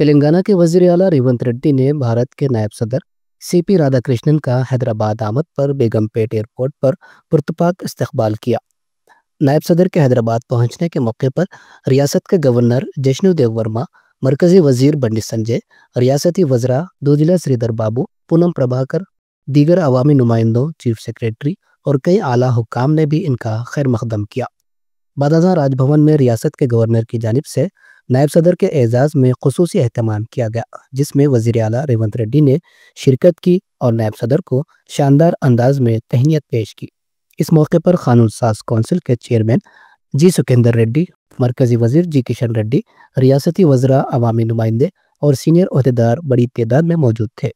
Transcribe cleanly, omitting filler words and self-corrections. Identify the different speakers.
Speaker 1: तेलंगाना के वजीर आला रेवंत रेड्डी ने भारत के नायब सदर सीपी राधाकृष्णन का हैदराबाद आमद पर बेगमपेट एयरपोर्ट पर पुरतपाक इस्तकबाल किया। नायब सदर के हैदराबाद पहुंचने के मौके पर रियासत के गवर्नर जश्नुदेव वर्मा, मरकजी वजीर बंडी संजय, रियासती वजरा दूजिला श्रीधर बाबू, पूनम प्रभाकर, दीगर अवामी नुमाइंदों, चीफ सेक्रेटरी और कई आला हुक्काम ने भी इनका खैर मकदम किया। बादाजा राजभवन में रियासत के गवर्नर की जानिब से नायब सदर के एजाज़ में खुसूसी एहतमाम किया गया, जिसमें वज़ीर आला रेवंत रेड्डी ने शिरकत की और नायब सदर को शानदार अंदाज में तहनीत पेश की। इस मौके पर कानून साज कौंसिल के चेयरमैन जी सुखेंदर रेड्डी, मरकजी वजीर जी किशन रेड्डी, रियासती वजरा, अवामी नुमाइंदे और सीनियर ओहदेदार बड़ी तादाद में मौजूद थे।